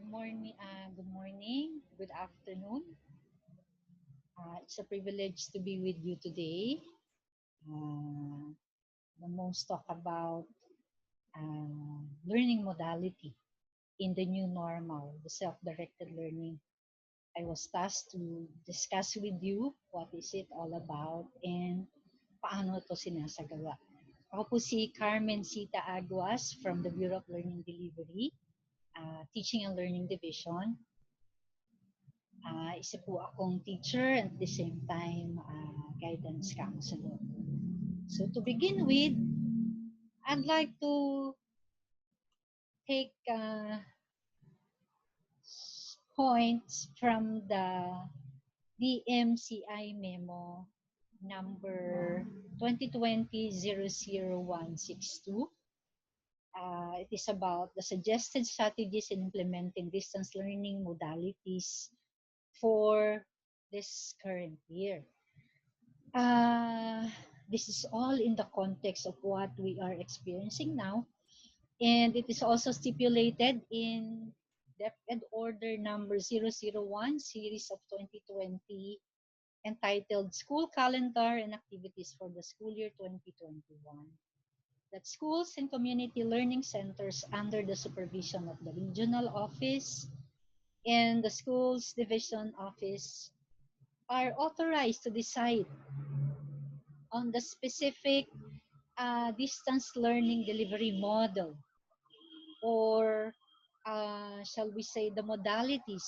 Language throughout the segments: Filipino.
Good morning, good afternoon. It's a privilege to be with you today. Uh, the most talk about learning modality in the new normal, the self-directed learning. I was tasked to discuss with you what is it all about and paano ito sinasagawa. Ako po si Carmen Sita Aguas from the Bureau of Learning Delivery, Teaching and Learning Division. Isa po akong teacher and at the same time guidance counselor. So to begin with, I'd like to take points from the DMCI memo number 2020-00162. It is about the suggested strategies in implementing distance learning modalities for this current year. This is all in the context of what we are experiencing now. And it is also stipulated in DepEd Order number 001, series of 2020, entitled School Calendar and Activities for the School Year 2021. That schools and community learning centers under the supervision of the regional office and the schools division office are authorized to decide on the specific distance learning delivery model, or shall we say the modalities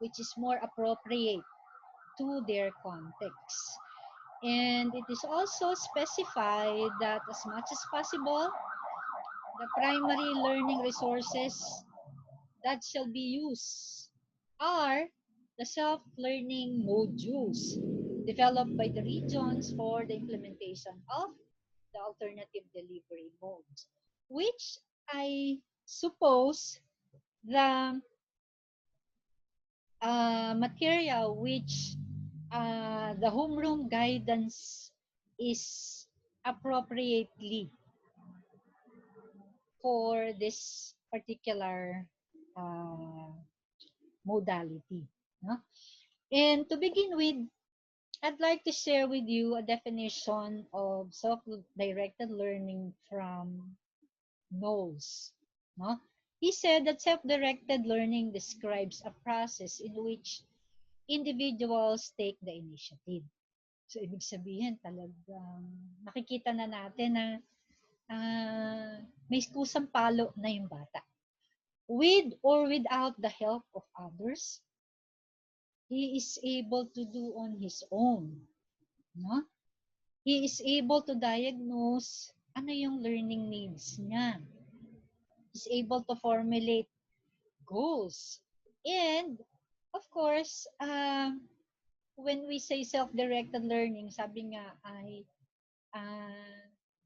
which is more appropriate to their context. And it is also specified that as much as possible, the primary learning resources that shall be used are the self-learning modules developed by the regions for the implementation of the alternative delivery modes, which I suppose the material which the homeroom guidance is appropriately for this particular uh, modality. No? And to begin with, I'd like to share with you a definition of self-directed learning from Knowles. No? He said that self-directed learning describes a process in which individuals take the initiative. So, ibig sabihin, talagang makikita na natin na may kusang palo na yung bata. With or without the help of others, he is able to do on his own. No? He is able to diagnose ano yung learning needs niya. He's able to formulate goals. And, of course, when we say self-directed learning, sabi nga ay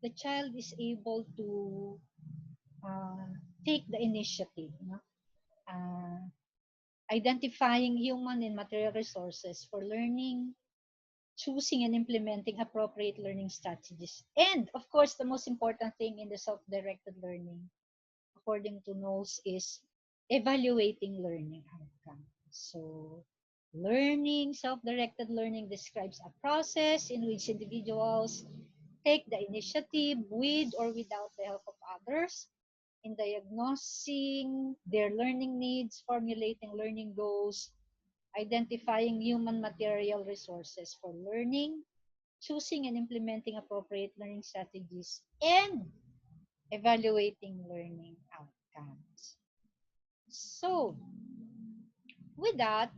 the child is able to take the initiative. No? Identifying human and material resources for learning, choosing and implementing appropriate learning strategies. And, of course, the most important thing in the self-directed learning, according to Knowles, is evaluating learning outcomes. So, self-directed learning describes a process in which individuals take the initiative with or without the help of others in diagnosing their learning needs, formulating learning goals, identifying human material resources for learning, choosing and implementing appropriate learning strategies, and evaluating learning outcomes. So, with that,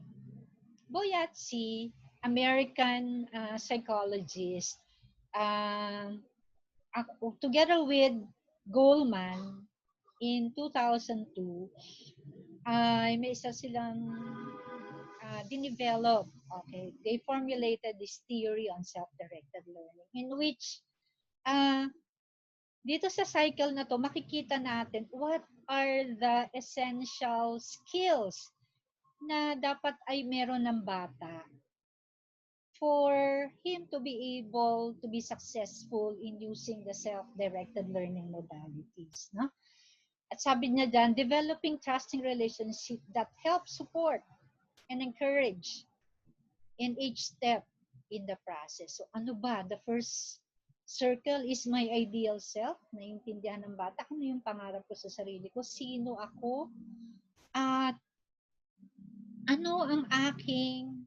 Boyatzi, American psychologist, together with Goleman in 2002, ay may isa silang dinevelop. Okay, they formulated this theory on self-directed learning in which dito sa cycle na to, makikita natin what are the essential skills na dapat ay meron ng bata for him to be able to be successful in using the self-directed learning modalities. No? At sabi niya dyan, developing trusting relationship that help support and encourage in each step in the process. So ano ba? The first circle is my ideal self. Naiintindihan ng bata kung ano yung pangarap ko sa sarili ko. Sino ako? At ano ang aking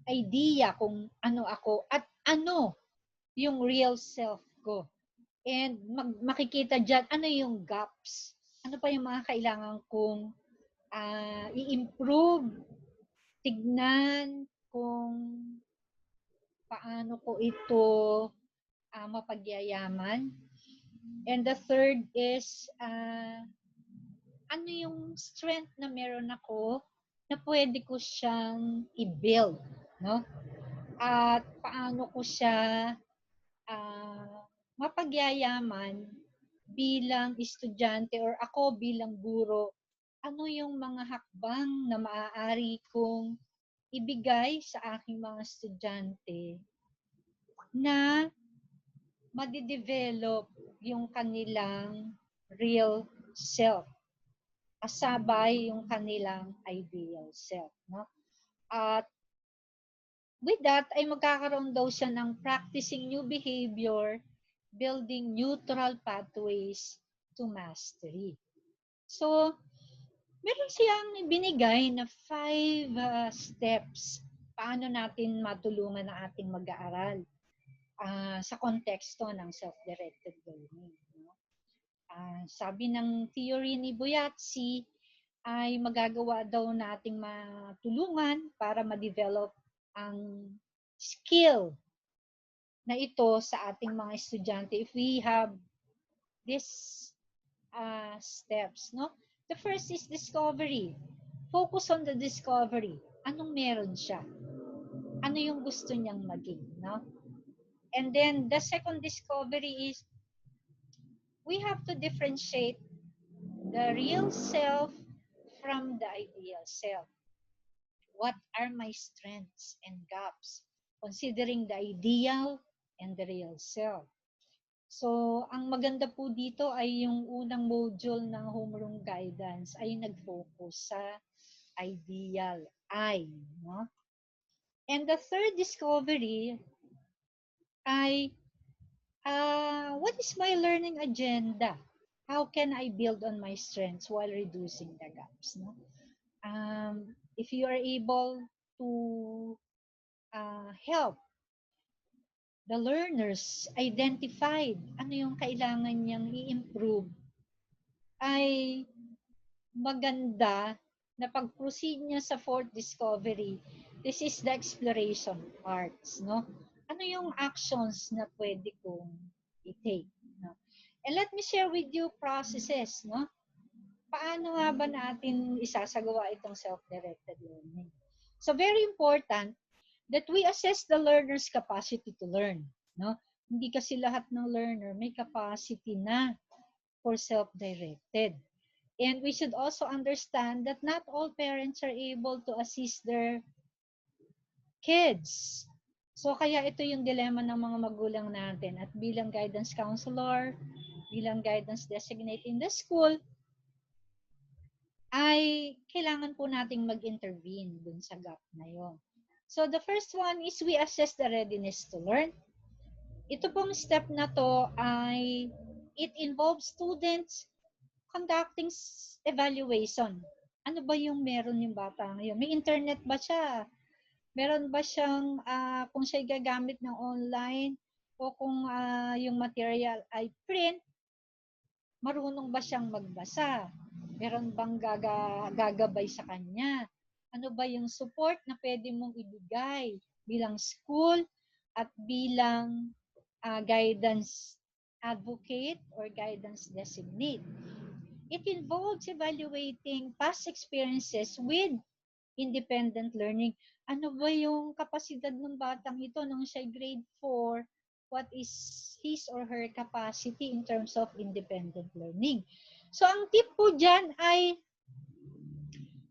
idea kung ano ako at ano yung real self ko. And makikita dyan, ano yung gaps? Ano pa yung mga kailangan kong i-improve, tignan kung paano ko ito mapagyayaman. And the third is, ano yung strength na meron ako na pwede ko siyang i-build, no? At paano ko siya mapagyayaman bilang estudyante or ako bilang guro, ano yung mga hakbang na maaari kong ibigay sa aking mga estudyante na madidevelop yung kanilang real self, kasabay yung kanilang ideal self. No? At with that, ay magkakaroon daw siya ng practicing new behavior, building neutral pathways to mastery. So, meron siyang binigay na 5 steps paano natin matulungan ang ating mag-aaral sa konteksto ng self-directed learning. No? Sabi ng theory ni Boyatsi, ay magagawa daw nating matulungan para ma-develop ang skill na ito sa ating mga estudyante if we have these steps. No? The first is discovery. Focus on the discovery. Anong meron siya? Ano yung gusto niyang maging? No? And then the second discovery is we have to differentiate the real self from the ideal self. What are my strengths and gaps? Considering the ideal and the real self. So, ang maganda po dito ay yung unang module ng homeroom guidance ay nag-focus sa ideal, I. No? And the third discovery ay what is my learning agenda? How can I build on my strengths while reducing the gaps? No? If you are able to help the learners identified ano yung kailangan niyang i-improve, ay maganda na pag-proceed niya sa fourth discovery. This is the exploration parts, no? Ano yung actions na pwede kong i-take, no? And let me share with you processes, no? Paano nga ba natin isasagawa itong self-directed learning? So very important that we assess the learner's capacity to learn, no? Hindi kasi lahat ng learner may capacity na for self-directed. And we should also understand that not all parents are able to assist their kids. So kaya ito yung dilemma ng mga magulang natin. At bilang guidance counselor, bilang guidance designate in the school, ay kailangan po nating mag-intervene dun sa gap na yon. So the first one is we assess the readiness to learn. Ito pong step na to ay it involves students conducting evaluation. Ano ba yung meron yung bata ngayon? May internet ba siya? Meron ba siyang, kung siya gagamit ng online o kung yung material ay print, marunong ba siyang magbasa? Meron bang gagabay sa kanya? Ano ba yung support na pwede mong ibigay bilang school at bilang guidance advocate or guidance designate? It involves evaluating past experiences with independent learning. Ano ba yung kapasidad ng batang ito nung siya grade 4? What is his or her capacity in terms of independent learning? So, ang tip po dyan ay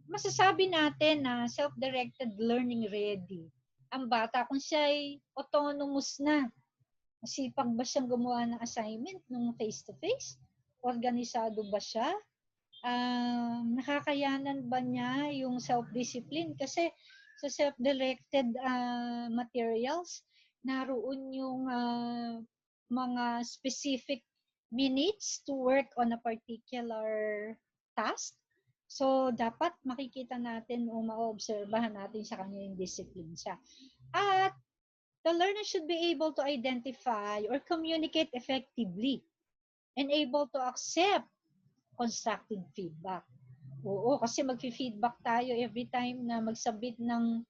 masasabi natin na self-directed learning ready. Ang bata kung siya ay autonomous na Masipag ba siyang gumawa ng assignment nung face-to-face? Organisado ba siya? Nakakayanan ba niya yung self-discipline? Kasi sa self-directed materials, naroon yung mga specific minutes to work on a particular task. So, dapat makikita natin o maobserbahan natin sa kanya yung discipline siya. At the learner should be able to identify or communicate effectively and able to accept constructive feedback. Oo, kasi mag-feedback tayo every time na mag-submit ng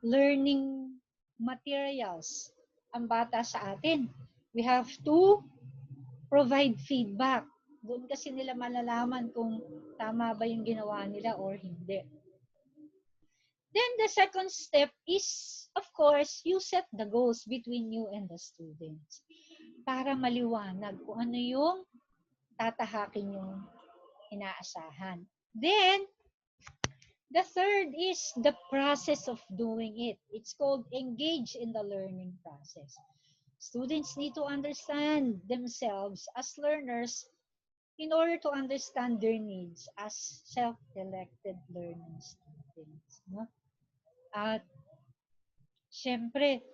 learning materials ang bata sa atin. We have to provide feedback. Doon kasi nila malalaman kung tama ba yung ginawa nila or hindi. Then the second step is, of course, you set the goals between you and the students para maliwanag kung ano yung tatahakin yung inaasahan. Then, the third is the process of doing it. It's called engage in the learning process. Students need to understand themselves as learners in order to understand their needs as self-directed learning students. No? At syempre,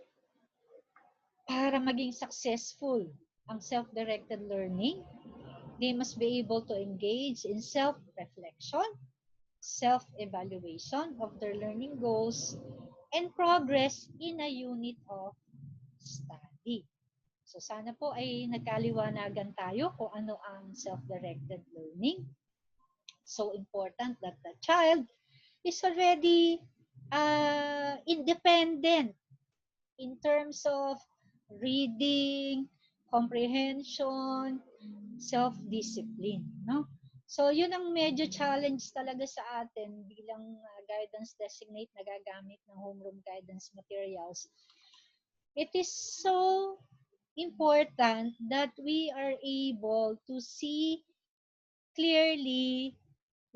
para maging successful ang self-directed learning, they must be able to engage in self-reflection, self-evaluation of their learning goals, and progress in a unit of study. So sana po ay nagkaliwanagan tayo kung ano ang self-directed learning. So important that the child is already independent in terms of reading, comprehension, self-discipline, no? So, yun ang medyo challenge talaga sa atin bilang guidance designate na gagamit ng homeroom guidance materials. It is so important that we are able to see clearly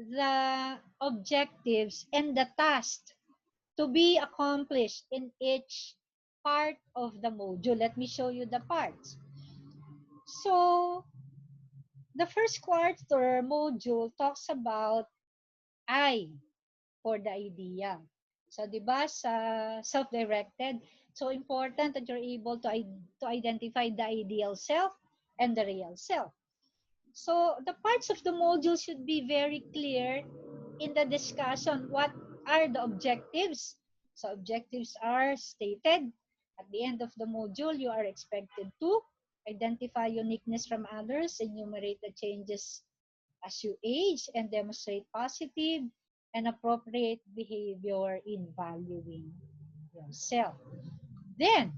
the objectives and the tasks to be accomplished in each part of the module. Let me show you the parts. So, the first quarter module talks about I for the idea. So, di ba, sa self-directed, so important that you're able to identify the ideal self and the real self. So, the parts of the module should be very clear in the discussion. What are the objectives? So, objectives are stated. At the end of the module, you are expected to identify uniqueness from others, enumerate the changes as you age, and demonstrate positive and appropriate behavior in valuing yourself. Then,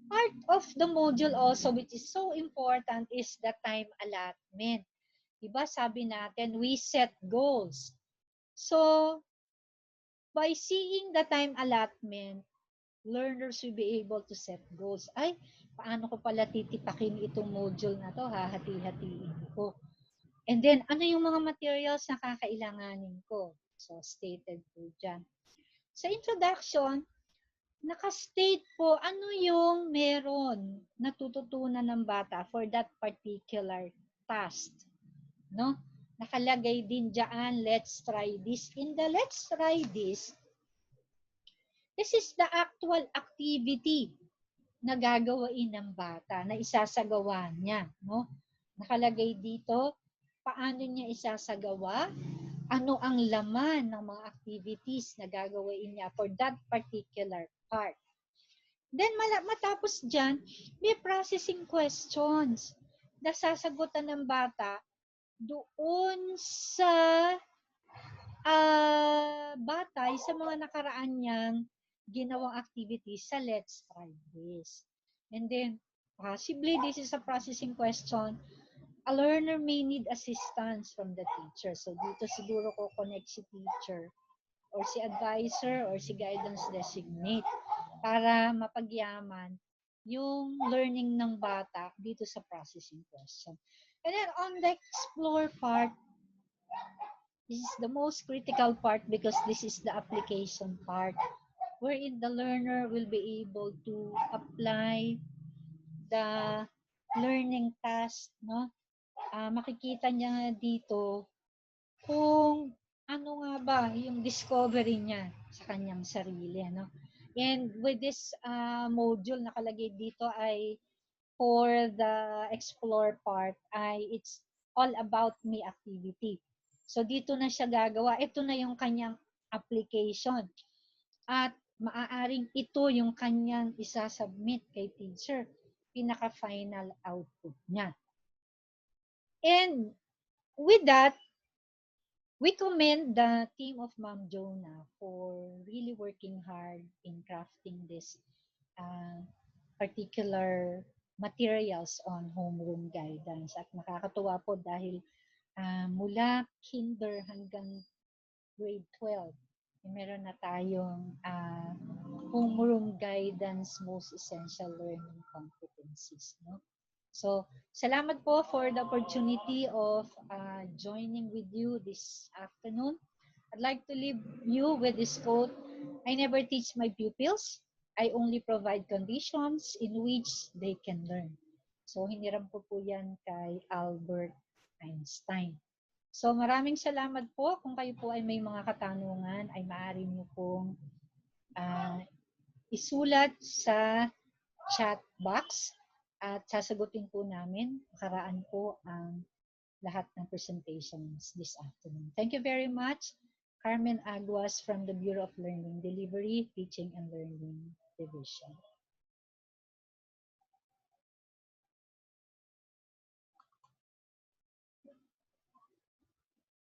part of the module also which is so important is the time allotment. Diba sabi natin, we set goals. So, by seeing the time allotment, learners will be able to set goals. Ay, paano ko pala titipakin itong module na to? Hahati-hatiin ko. And then, ano yung mga materials na kakailanganin ko? So, stated po dyan. Sa introduction, nakastate po ano yung meron natututunan ng bata for that particular task. No? Nakalagay din dyan, let's try this. In the let's try this is the actual activity na gagawain ng bata, na isasagawa niya. No? Nakalagay dito, paano niya isasagawa, ano ang laman ng mga activities na gagawin niya for that particular part. Then, matapos dyan, may processing questions na sasagutan ng bata doon sa batay sa mga nakaraan niyang ginawang activities sa Let's Try This. And then, possibly, this is a processing question. A learner may need assistance from the teacher. So, dito siguro ko connect si teacher or si advisor or si guidance designate para mapagyaman yung learning ng bata dito sa processing question. And then on the explore part, this is the most critical part because this is the application part. wherein the learner will be able to apply the learning task, no? Makikita niya dito kung ano nga ba yung discovery niya sa kanyang sarili, ano? And with this module nakalagay dito ay for the explore part ay it's all about me activity. So dito na siya gagawa. Ito na yung kanyang application. At maaaring ito yung kanyang isasubmit kay teacher. Pinaka-final output niya. And with that, we commend the team of Ma'am Jonah for really working hard in crafting this uh, particular materials on homeroom guidance. At nakakatuwa po dahil mula kinder hanggang grade 12, meron na tayong homeroom guidance most essential learning competencies. No? So, salamat po for the opportunity of joining with you this afternoon. I'd like to leave you with this quote, I never teach my pupils, I only provide conditions in which they can learn. So, hiniram ko po yan kay Albert Einstein. So, maraming salamat po. Kung kayo po ay may mga katanungan, ay maaari niyo pong isulat sa chat box at sasagutin po namin. Makaraan po ang lahat ng presentations this afternoon. Thank you very much. Carmen Aguas from the Bureau of Learning Delivery, Teaching and Learning Division.